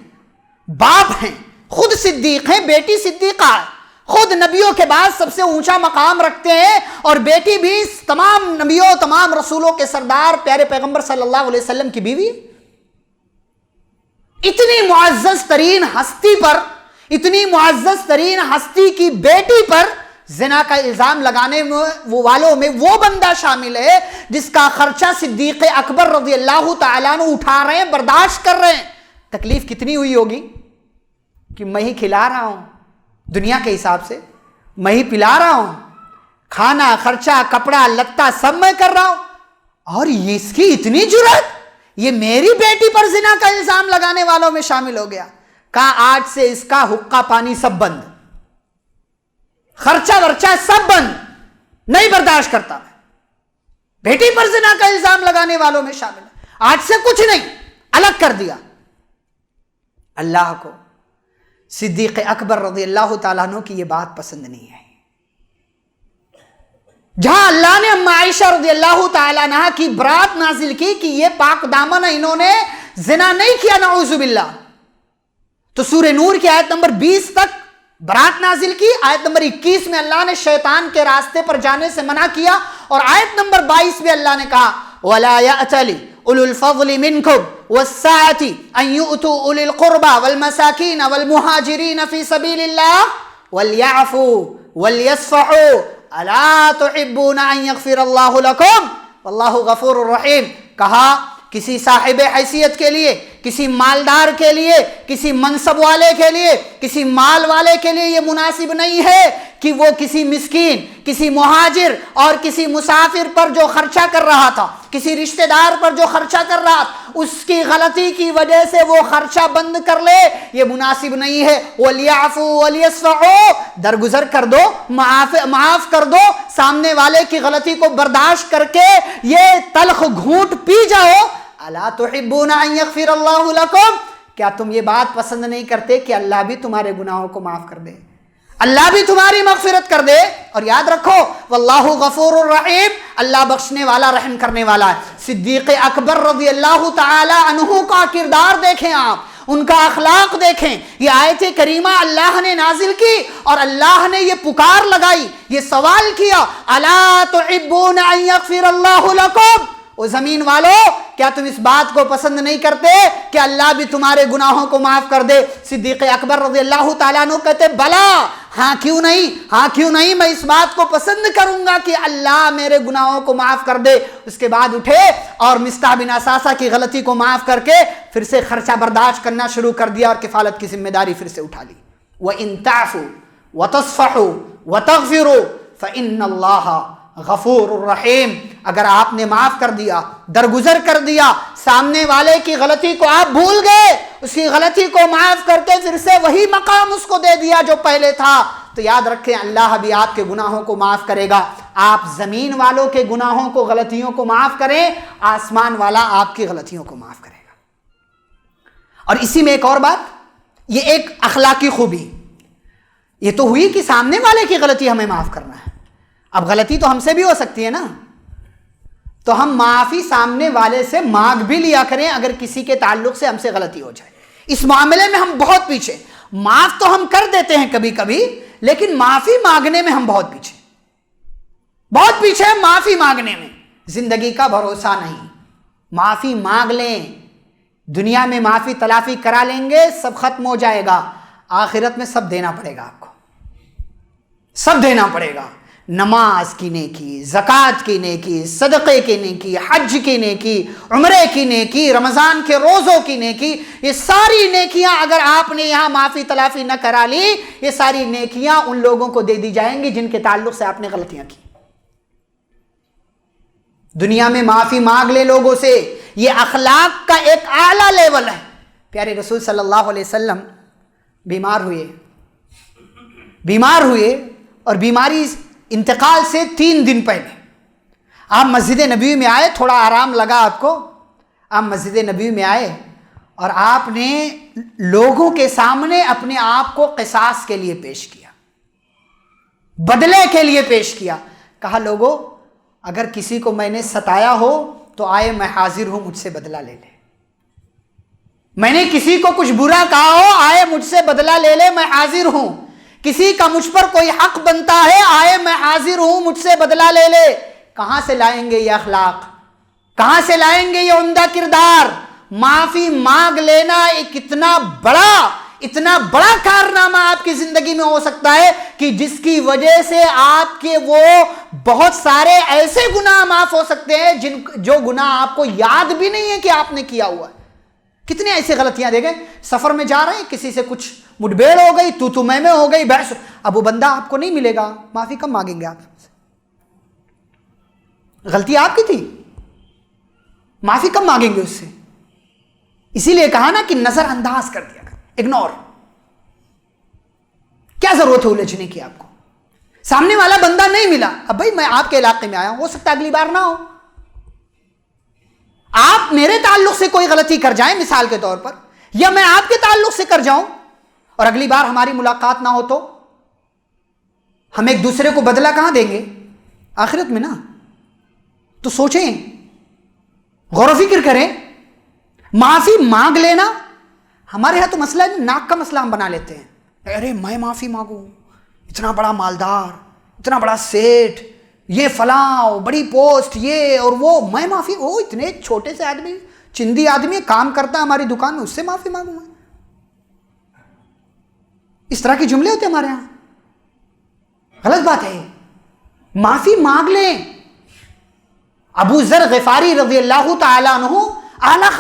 باپ ہیں، خود صدیق ہیں، بیٹی صدیقہ ہے، خود نبیوں کے بعد سب سے اونچا مقام رکھتے ہیں، اور بیٹی بھی تمام نبیوں، تمام رسولوں کے سردار پیارے پیغمبر صلی اللہ علیہ وسلم کی بیوی۔ اتنی معزز ترین ہستی پر، اتنی معزز ترین ہستی کی بیٹی پر زنا کا الزام لگانے والوں میں وہ بندہ شامل ہے جس کا خرچہ صدیق اکبر رضی اللہ تعالیٰ عنہ اٹھا رہے ہیں، برداشت کر رہے ہیں۔ تکلیف کتنی ہوئی ہوگی کہ میں ہی کھلا رہا ہوں، دنیا کے حساب سے میں ہی پلا رہا ہوں، کھانا خرچہ کپڑا لتا سب میں کر رہا ہوں، اور اس کی اتنی جرأت، یہ میری بیٹی پر زنا کا الزام لگانے والوں میں شامل ہو گیا۔ کہا آج سے اس کا حقہ پانی سب بند، خرچہ ورچہ سب بند، نہیں برداشت کرتا میں، بیٹی پر زنا کا الزام لگانے والوں میں شامل ہے، آج سے کچھ نہیں، الگ کر دیا۔ اللہ کو صدیق اکبر رضی اللہ تعالیٰ عنہ کی یہ بات پسند نہیں ہے۔ جہاں اللہ نے اما عائشہ رضی اللہ تعالیٰ عنہ کی برات نازل کی کہ یہ پاک دامن، انہوں نے زنا نہیں کیا نعوذ باللہ، تو سورہ نور کی آیت نمبر 20 تک برات نازل کی۔ آیت نمبر 21 میں اللہ نے شیطان کے راستے پر جانے سے منع کیا، اور آیت نمبر 22 میں اللہ نے کہا وَلَا يَأْتَلِ أُولُو الْفَضْلِ مِنْكُمْ وَالسَّعَةِ أَنْ يُؤْتُوا أُولِي الْقُرْبَى وَالْمَسَاكِينَ وَالْمُهَاجِرِينَ فِي سَبِيلِ اللَّهِ وَلْيَعْفُوا وَلْيَصْفَحُوا أَلَا تُحِبُّونَ أَنْ يَغْفِرَ اللَّهُ لَكُمْ وَاللَّهُ غَفُورٌ رَحِيمٌ۔ کہا کسی صاحب حیثیت کے لیے، کسی مالدار کے لیے، کسی منصب والے کے لیے، کسی مال والے کے لیے یہ مناسب نہیں ہے کہ وہ کسی مسکین، کسی مہاجر اور کسی مسافر پر جو خرچہ کر رہا تھا، کسی رشتہ دار پر جو خرچہ کر رہا تھا، اس کی غلطی کی وجہ سے وہ خرچہ بند کر لے، یہ مناسب نہیں ہے۔ وَلْيَعْفُوا وَلْيَصْفَحُوا، درگزر کر دو، معاف کر دو، سامنے والے کی غلطی کو برداشت کر کے یہ تلخ گھونٹ پی جاؤ۔ اَلَا تُحِبُّونَ أَن يَغْفِرَ اللَّهُ لَكُمْ، کیا تم یہ بات پسند نہیں کرتے کہ اللہ بھی تمہارے گناہوں کو معاف کر دے؟ اللہ بھی تمہاری مغفرت کر دے. اور یاد رکھو واللہ غفور الرحیم، اللہ بخشنے والا رحم کرنے والا ہے. صدیق اکبر رضی اللہ تعالی عنہ کا کردار دیکھیں آپ، ان کا اخلاق دیکھیں. یہ آیت کریمہ اللہ نے نازل کی اور اللہ نے یہ پکار لگائی، یہ سوال کیا، الا تحبون ان یغفر اللہ لکم، او زمین والو کیا تم اس بات کو پسند نہیں کرتے کہ اللہ بھی تمہارے گناہوں کو معاف کر دے؟ صدیق اکبر رضی اللہ تعالیٰ عنہ کہتے بلا، ہاں کیوں نہیں، ہاں کیوں نہیں، میں اس بات کو پسند کروں گا کہ اللہ میرے گناہوں کو معاف کر دے. اس کے بعد اٹھے اور مصطح بن اساسہ کی غلطی کو معاف کر کے پھر سے خرچہ برداشت کرنا شروع کر دیا اور کفالت کی ذمہ داری پھر سے اٹھا لی. وَإِن تَعْفُوا وَتَصْفَحُوا وَتَغْفِرُوا فَإِنَّ اللَّهَ غفور الرحیم. اگر آپ نے معاف کر دیا، درگزر کر دیا، سامنے والے کی غلطی کو آپ بھول گئے، اس کی غلطی کو معاف کر کے پھر سے وہی مقام اس کو دے دیا جو پہلے تھا، تو یاد رکھیں اللہ بھی آپ کے گناہوں کو معاف کرے گا. آپ زمین والوں کے گناہوں کو، غلطیوں کو معاف کریں، آسمان والا آپ کی غلطیوں کو معاف کرے گا. اور اسی میں ایک اور بات، یہ ایک اخلاقی خوبی، یہ تو ہوئی کہ سامنے والے کی غلطی ہمیں معاف کرنا ہے. اب غلطی تو ہم سے بھی ہو سکتی ہے نا، تو ہم معافی سامنے والے سے مانگ بھی لیا کریں اگر کسی کے تعلق سے ہم سے غلطی ہو جائے. اس معاملے میں ہم بہت پیچھے، معاف تو ہم کر دیتے ہیں کبھی کبھی، لیکن معافی مانگنے میں ہم بہت پیچھے ہیں. معافی مانگنے میں زندگی کا بھروسہ نہیں. معافی مانگ لیں، دنیا میں معافی تلافی کرا لیں گے، سب ختم ہو جائے گا. آخرت میں سب دینا پڑے گا، آپ کو سب دینا پڑے گا. نماز کی نیکی، زکوٰۃ کی نیکی، صدقے کی نیکی، حج کی نیکی، عمرے کی نیکی، رمضان کے روزوں کی نیکی، یہ ساری نیکیاں اگر آپ نے یہاں معافی تلافی نہ کرا لی، یہ ساری نیکیاں ان لوگوں کو دے دی جائیں گی جن کے تعلق سے آپ نے غلطیاں کی. دنیا میں معافی مانگ لے لوگوں سے، یہ اخلاق کا ایک اعلیٰ لیول ہے. پیارے رسول صلی اللہ علیہ وسلم بیمار ہوئے اور بیماری انتقال سے 3 دن پہلے آپ مسجد نبوی میں آئے. تھوڑا آرام لگا آپ کو، آپ مسجد نبوی میں آئے اور آپ نے لوگوں کے سامنے اپنے آپ کو قصاص کے لیے پیش کیا، بدلے کے لیے پیش کیا. کہا لوگوں اگر کسی کو میں نے ستایا ہو تو آئے، میں حاضر ہوں، مجھ سے بدلہ لے لے. میں نے کسی کو کچھ برا کہا ہو، آئے مجھ سے بدلہ لے لے، میں حاضر ہوں. کسی کا مجھ پر کوئی حق بنتا ہے، آئے میں حاضر ہوں، مجھ سے بدلہ لے لے. کہاں سے لائیں گے یہ اخلاق؟ کہاں سے لائیں گے یہ عمدہ کردار؟ معافی مانگ لینا ایک اتنا بڑا کارنامہ آپ کی زندگی میں ہو سکتا ہے کہ جس کی وجہ سے آپ کے وہ بہت سارے ایسے گناہ معاف ہو سکتے ہیں جو گناہ آپ کو یاد بھی نہیں ہے کہ آپ نے کیا ہوا ہے. کتنے ایسے غلطیاں دے گئے، سفر میں جا رہے ہیں، کسی سے کچھ مٹبھیڑ ہو گئی، تو میں ہو گئی، بحث. اب وہ بندہ آپ کو نہیں ملے گا، معافی کب مانگیں گے آپ؟ غلطی آپ کی تھی، معافی کب مانگیں گے اس سے؟ اسی لیے کہا نا کہ نظر انداز کر دیا، اگنور. کیا ضرورت ہے الجھنے کی؟ آپ کو سامنے والا بندہ نہیں ملا، اب بھائی میں آپ کے علاقے میں آیا ہوں، ہو سکتا ہے اگلی بار نہ ہو. آپ میرے تعلق سے کوئی غلطی کر جائیں مثال کے طور پر، یا میں آپ کے تعلق سے کر جاؤں اور اگلی بار ہماری ملاقات نہ ہو تو ہم ایک دوسرے کو بدلہ کہاں دیں گے؟ آخرت میں نا. تو سوچیں، غور و فکر کریں. معافی مانگ لینا، ہمارے یہاں تو مسئلہ ہے، ناک کا مسئلہ ہم بنا لیتے ہیں. ارے میں معافی مانگوں، اتنا بڑا مالدار، اتنا بڑا سیٹ، یہ فلاں بڑی پوسٹ، یہ اور وہ، میں معافی، وہ اتنے ایک چھوٹے سے آدمی، چندی آدمی کام کرتا ہے ہماری دکان میں، اس سے معافی مانگوں میں؟ اس طرح کے جملے ہوتے ہیں ہمارے یہاں. غلط بات ہے. معافی مانگ لیں. ابو ذر غفاری رضی اللہ تعالیٰ عنہ اعلیٰ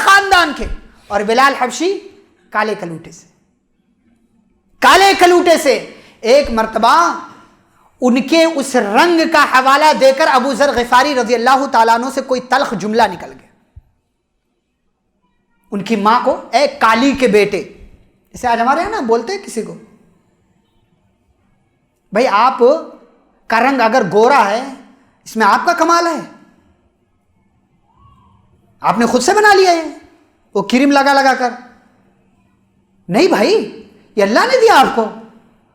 خاندان کے اور بلال حبشی کالے کلوٹے سے. ایک مرتبہ ان کے اس رنگ کا حوالہ دے کر ابو ذر غفاری رضی اللہ تعالیٰ عنہ سے کوئی تلخ جملہ نکل گیا. ان کی ماں کو، اے کالی کے بیٹے، اسے آج ہمارے یہاں نا بولتے ہیں کسی کو، بھائی آپ کا رنگ اگر گورا ہے اس میں آپ کا کمال ہے، آپ نے خود سے بنا لیا ہے وہ کریم لگا کر. نہیں بھائی، یہ اللہ نے دیا آپ کو.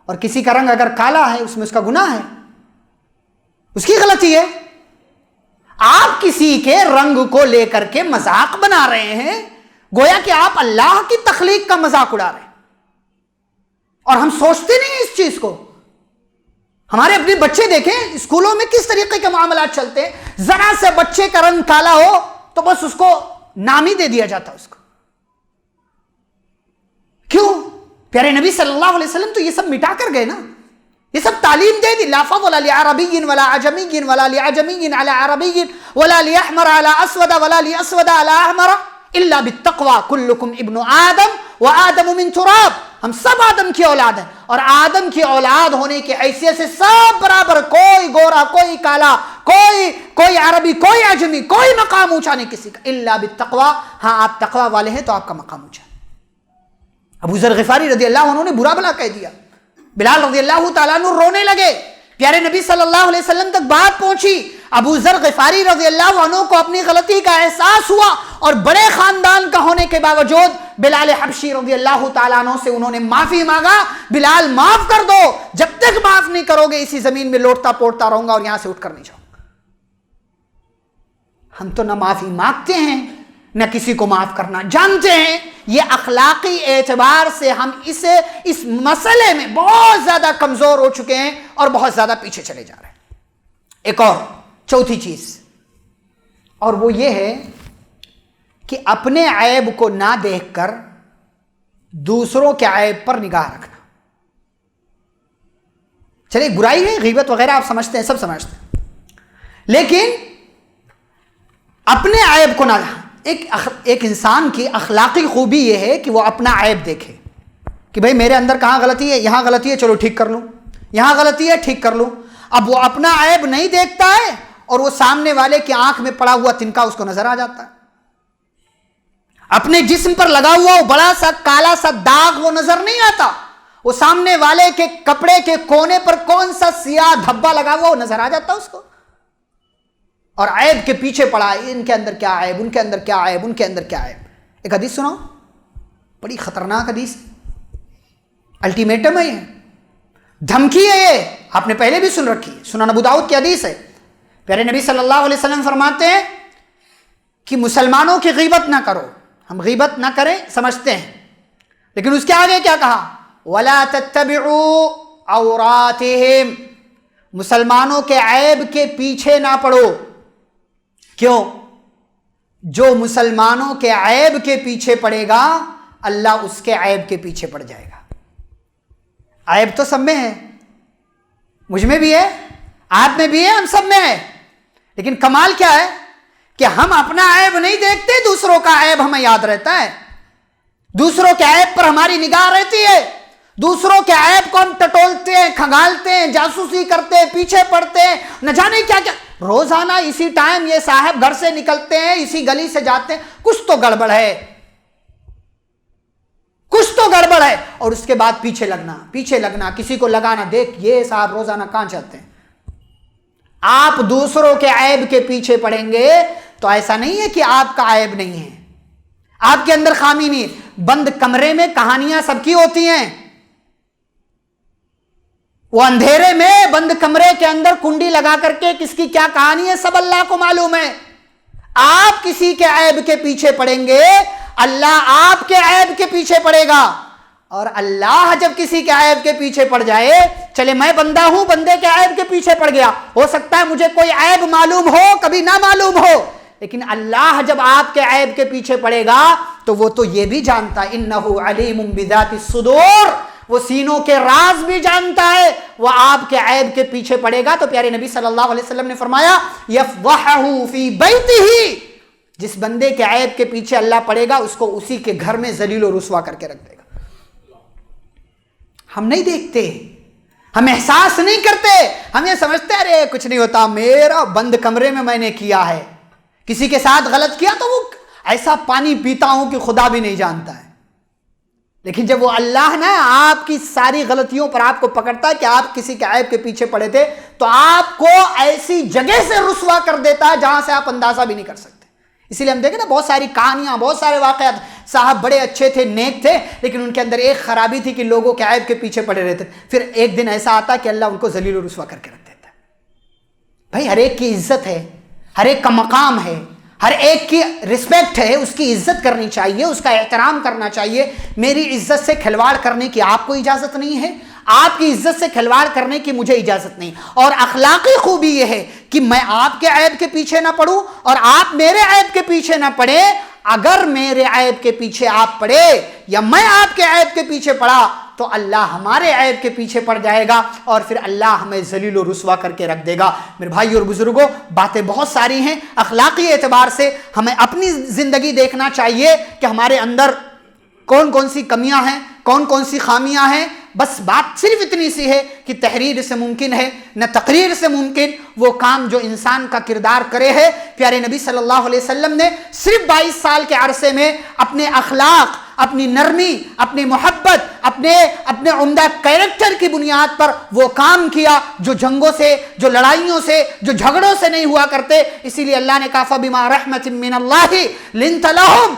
اور کسی کا رنگ اگر کالا ہے اس میں اس کا گناہ ہے, اس کی غلطی ہے. آپ کسی کے رنگ کو لے کر کے مذاق بنا رہے ہیں, گویا کہ آپ اللہ کی تخلیق کا مذاق اڑا رہے ہیں, اور ہم سوچتے نہیں اس چیز کو. ہمارے اپنے بچے دیکھیں اسکولوں میں کس طریقے کے معاملات چلتے ہیں, ذرا سے بچے کا رنگ کالا ہو تو بس اس کو نام ہی دے دیا جاتا اس کو. کیوں؟ پیارے نبی صلی اللہ علیہ وسلم تو یہ سب مٹا کر گئے نا, یہ سب تعلیم دے دی. لا فضل لعربی ولا عجمی ولا لعجمی علی عربی ولا لاحمر علی اسود ولا لاسود علی احمر الا بالتقوى کلکم ابن آدم وآدم من تراب. ہم سب آدم کی اولاد ہیں, اور آدم کی اولاد ہونے کی حیثیت سے سب برابر, کوئی گورا کوئی کالا, کوئی عربی کوئی عجمی, کوئی مقام اونچا نہیں کسی کا, الا بالتقوى. ہاں آپ تقوی والے ہیں تو آپ کا مقام اونچا. ابو ذر غفاری رضی اللہ عنہ نے برا بلا کہہ دیا, بلال رضی اللہ تعالیٰ عنہ رونے لگے, پیارے نبی صلی اللہ علیہ وسلم تک بات پہنچی. ابو ذر غفاری رضی اللہ عنہ کو اپنی غلطی کا احساس ہوا, اور بڑے خاندان کا ہونے کے باوجود بلال حبشی رضی اللہ تعالیٰ عنہ سے انہوں نے معافی مانگا, بلال معاف کر دو, جب تک معاف نہیں کرو گے اسی زمین میں لوٹتا پوٹتا رہوں گا اور یہاں سے اٹھ کر نہیں جاؤں گا. ہم تو نہ معافی مانگتے ہیں نہ کسی کو معاف کرنا جانتے ہیں. یہ اخلاقی اعتبار سے ہم اس مسئلے میں بہت زیادہ کمزور ہو چکے ہیں اور بہت زیادہ پیچھے چلے جا رہے ہیں. ایک اور چوتھی چیز, اور وہ یہ ہے کہ اپنے عیب کو نہ دیکھ کر دوسروں کے عیب پر نگاہ رکھنا. چلیے برائی ہے, غیبت وغیرہ آپ سمجھتے ہیں, سب سمجھتے ہیں, لیکن اپنے عیب کو نہ, ایک انسان کی اخلاقی خوبی یہ ہے کہ وہ اپنا عیب دیکھے کہ بھئی میرے اندر کہاں غلطی ہے, یہاں غلطی ہے, چلو ٹھیک کر لوں, یہاں غلطی ہے ٹھیک کر لوں. اب وہ اپنا عیب نہیں دیکھتا ہے اور وہ سامنے والے کی آنکھ میں پڑا ہوا تنکا اس کو نظر آ جاتا ہے. اپنے جسم پر لگا ہوا وہ بڑا سا کالا سا داغ وہ نظر نہیں آتا, وہ سامنے والے کے کپڑے کے کونے پر کون سا سیاہ دھبا لگا ہوا وہ نظر آ جاتا اس کو. اور عیب کے پیچھے پڑا, ان کے اندر کیا عیب, ان کے اندر کیا عیب, ان کے اندر کیا عیب. ایک حدیث سناؤ, بڑی خطرناک حدیث, الٹیمیٹم ہے, یہ دھمکی ہے, یہ آپ نے پہلے بھی سن رکھی ہے, سنن ابو داؤد کی حدیث ہے. پیارے نبی صلی اللہ علیہ وسلم فرماتے ہیں کہ مسلمانوں کی غیبت نہ کرو. ہم غیبت نہ کریں سمجھتے ہیں, لیکن اس کے آگے کیا کہا, وَلَا تَتَّبِعُوا عَوْرَاتِهِمْ, مسلمانوں کے عیب کے پیچھے نہ پڑو. کیوں؟ جو مسلمانوں کے عیب کے پیچھے پڑے گا اللہ اس کے عیب کے پیچھے پڑ جائے گا. عیب تو سب میں ہے, مجھ میں بھی ہے, آپ میں بھی ہے, ہم سب میں ہے, لیکن کمال کیا ہے کہ ہم اپنا عیب نہیں دیکھتے, دوسروں کا عیب ہمیں یاد رہتا ہے, دوسروں کے عیب پر ہماری نگاہ رہتی ہے, دوسروں کے عیب کو ہم ٹٹولتے ہیں, کھنگالتے ہیں, جاسوسی کرتے ہیں, پیچھے پڑتے ہیں, نہ جانے کیا کیا. روزانہ اسی ٹائم یہ صاحب گھر سے نکلتے ہیں, اسی گلی سے جاتے ہیں, کچھ تو گڑبڑ ہے, کچھ تو گڑبڑ ہے. اور اس کے بعد پیچھے لگنا, کسی کو لگانا, دیکھ یہ صاحب روزانہ کہاں جاتے ہیں. آپ دوسروں کے عیب کے پیچھے پڑیں گے تو ایسا نہیں ہے کہ آپ کا عیب نہیں ہے, آپ کے اندر خامی نہیں ہے. بند کمرے میں کہانیاں سب کی ہوتی ہیں, وہ اندھیرے میں بند کمرے کے اندر کنڈی لگا کر کے کس کی کیا کہانی ہے سب اللہ کو معلوم ہے. آپ کسی کے عیب کے پیچھے پڑیں گے, اللہ آپ کے عیب کے پیچھے پڑے گا. اور اللہ جب کسی کے عیب کے پیچھے پڑ جائے, چلے میں بندہ ہوں, بندے کے عیب کے پیچھے پڑ گیا, ہو سکتا ہے مجھے کوئی عیب معلوم ہو, کبھی نہ معلوم ہو, لیکن اللہ جب آپ کے عیب کے پیچھے پڑے گا تو وہ تو یہ بھی جانتا ہے, انہ علیم بذات الصدور, وہ سینوں کے راز بھی جانتا ہے, وہ آپ کے عیب کے پیچھے پڑے گا. تو پیارے نبی صلی اللہ علیہ وسلم نے فرمایا یفضحہ فی بیتہ, جس بندے کے عیب کے پیچھے اللہ پڑے گا اس کو اسی کے گھر میں ذلیل و رسوا کر کے رکھ دے گا. ہم نہیں دیکھتے, ہم احساس نہیں کرتے, ہم یہ سمجھتے ہیں ارے کچھ نہیں ہوتا, میرا بند کمرے میں میں نے کیا ہے, کسی کے ساتھ غلط کیا تو وہ ایسا پانی پیتا ہوں کہ خدا بھی نہیں جانتا ہے. لیکن جب وہ اللہ نا آپ کی ساری غلطیوں پر آپ کو پکڑتا ہے کہ آپ کسی کے عیب کے پیچھے پڑے تھے, تو آپ کو ایسی جگہ سے رسوا کر دیتا ہے جہاں سے آپ اندازہ بھی نہیں کر سکتے. اسی لیے ہم دیکھیں نا بہت ساری کہانیاں، بہت سارے واقعات، صاحب بڑے اچھے تھے، نیک تھے، لیکن ان کے اندر ایک خرابی تھی کہ لوگوں کے عیب کے پیچھے پڑے رہتے، پھر ایک دن ایسا آتا کہ اللہ ان کو ذلیل و رسوا کر کے رکھ دیتا ہے۔ بھائی ہر ایک کی عزت ہے، ہر ایک کا مقام ہے، ہر ایک کی رسپیکٹ ہے، اس کی عزت کرنی چاہیے، اس کا احترام کرنا چاہیے۔ میری عزت سے کھلواڑ کرنے کی آپ کو اجازت نہیں ہے، آپ کی عزت سے کھلواڑ کرنے کی مجھے اجازت نہیں۔ اور اخلاقی خوبی یہ ہے کہ میں آپ کے عیب کے پیچھے نہ پڑوں اور آپ میرے عیب کے پیچھے نہ پڑے۔ اگر میرے عیب کے پیچھے آپ پڑے یا میں آپ کے عیب کے پیچھے پڑا تو اللہ ہمارے عیب کے پیچھے پڑ جائے گا اور پھر اللہ ہمیں ذلیل و رسوا کر کے رکھ دے گا۔ میرے بھائی اور بزرگوں، باتیں بہت ساری ہیں۔ اخلاقی اعتبار سے ہمیں اپنی زندگی دیکھنا چاہیے کہ ہمارے اندر کون کون سی کمیاں ہیں، کون کون سی خامیاں ہیں۔ بس بات صرف اتنی سی ہے کہ تحریر سے ممکن ہے نہ تقریر سے ممکن وہ کام جو انسان کا کردار کرے ہے۔ پیارے نبی صلی اللہ علیہ وسلم نے صرف 22 سال کے عرصے میں اپنے اخلاق، اپنی نرمی، اپنی محبت، اپنے عمدہ کیریکٹر کی بنیاد پر وہ کام کیا جو جنگوں سے، جو لڑائیوں سے، جو جھگڑوں سے نہیں ہوا کرتے۔ اسی لیے اللہ نے کہا فَبِمَا رَحْمَةٍ مِّنَ اللَّهِ لِنْتَ لَهُمْ،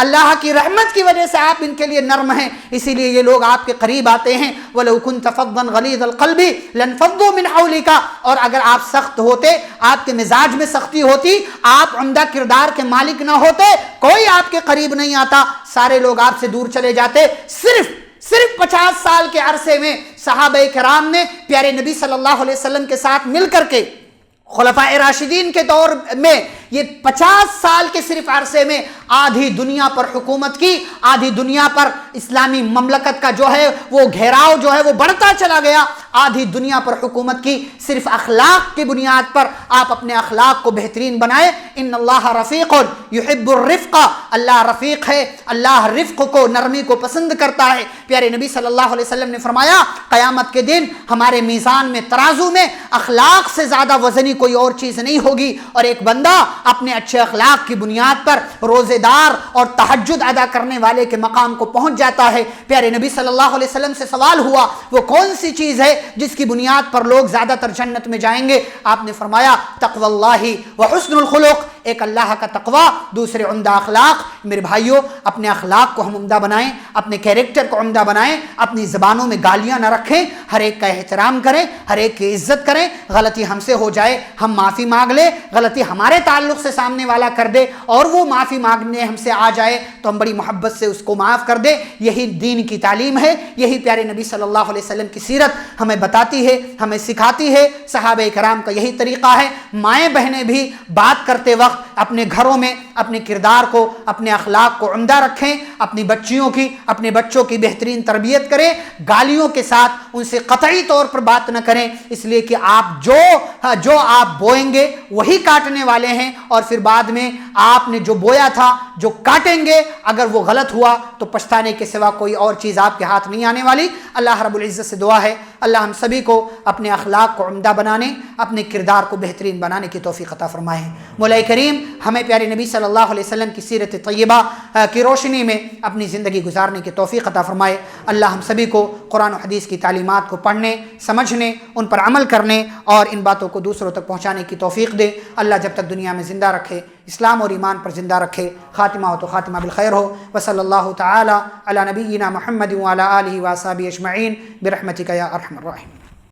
اللہ کی رحمت کی وجہ سے آپ ان کے لیے نرم ہیں، اسی لیے یہ لوگ آپ کے قریب آتے ہیں۔ وَلَوْ كُنْتَ فَظًّا غَلِيظَ الْقَلْبِ لَانفَضُّوا مِنْ حَوْلِكَ، اور اگر آپ سخت ہوتے، آپ کے مزاج میں سختی ہوتی، آپ عمدہ کردار کے مالک نہ ہوتے، کوئی آپ کے قریب نہیں آتا، سارے لوگ آپ سے دور چلے جاتے۔ صرف 50 سال کے عرصے میں صحابہ کرام نے پیارے نبی صلی اللہ علیہ وسلم کے ساتھ مل کر کے، خلفائے راشدین کے دور میں، یہ 50 سال کے صرف عرصے میں آدھی دنیا پر حکومت کی، آدھی دنیا پر اسلامی مملکت کا جو ہے وہ گھیراؤ جو ہے وہ بڑھتا چلا گیا، آدھی دنیا پر حکومت کی۔ صرف اخلاق کی بنیاد پر آپ اپنے اخلاق کو بہترین بنائیں۔ ان اللہ رفیق یحب الرفق، اللہ رفیق ہے، اللہ رفق کو، نرمی کو پسند کرتا ہے۔ پیارے نبی صلی اللہ علیہ وسلم نے فرمایا قیامت کے دن ہمارے میزان میں، ترازو میں اخلاق سے زیادہ وزنی کوئی اور چیز نہیں ہوگی، اور ایک بندہ اپنے اچھے اخلاق کی بنیاد پر روزے دار اور تہجد ادا کرنے والے کے مقام کو پہنچ جاتا ہے۔ پیارے نبی صلی اللہ علیہ وسلم سے سوال ہوا وہ کون سی چیز ہے جس کی بنیاد پر لوگ زیادہ تر جنت میں جائیں گے؟ آپ نے فرمایا تقوی اللہ وحسن الخلق، ایک اللہ کا تقوی، دوسرے عمدہ اخلاق۔ میرے بھائیوں، اپنے اخلاق کو ہم عمدہ بنائیں، اپنے کیریکٹر کو عمدہ بنائیں، اپنی زبانوں میں گالیاں نہ رکھیں، ہر ایک کا احترام کریں، ہر ایک کی عزت کریں۔ غلطی ہم سے ہو جائے ہم معافی مانگ لیں، غلطی ہمارے تعلق سے سامنے والا کر دے اور وہ معافی مانگنے ہم سے آ جائے تو ہم بڑی محبت سے اس کو معاف کر دیں۔ یہی دین کی تعلیم ہے، یہی پیارے نبی صلی اللہ علیہ وسلم کی سیرت ہمیں بتاتی ہے، ہمیں سکھاتی ہے۔ صحابہ کرام کا یہی طریقہ ہے۔ مائیں بہنیں بھی بات کرتے وقت اپنے گھروں میں اپنے کردار کو، اپنے اخلاق کو عمدہ رکھیں، اپنی اپنے بچوں کی بہترین تربیت کریں، گالیوں کے ساتھ ان سے قطعی طور پر بات نہ کریں، اس لیے کہ آپ جو آپ بوئیں گے وہی کاٹنے والے ہیں، اور پھر بعد میں آپ نے جو بویا تھا جو کاٹیں گے، اگر وہ غلط ہوا تو پچھتانے کے سوا کوئی اور چیز آپ کے ہاتھ نہیں آنے والی۔ اللہ رب العزت سے دعا ہے اللہ ہم سبھی کو اپنے اخلاق کو عمدہ بنانے، اپنے کردار کو بہترین بنانے کی توفیق عطا فرمائے۔ مولا کریم ہمیں پیارے نبی صلی اللہ علیہ وسلم کی سیرت طیبہ کی روشنی میں اپنی زندگی گزارنے کی توفیق عطا فرمائے۔ اللہ ہم سبھی کو قرآن و حدیث کی تعلیمات کو پڑھنے، سمجھنے، ان پر عمل کرنے اور ان باتوں کو دوسروں تک پہنچانے کی توفیق دے۔ اللہ جب تک دنیا میں زندہ رکھے، اسلام اور ایمان پر زندہ رکھے، خاتمہ ہو تو خاتمہ بالخیر ہو۔ وصلی اللہ تعالی علی نبینا محمد وعلی آلہ وصحبہ اجمعین برحمتک یا ارحم الراحمین۔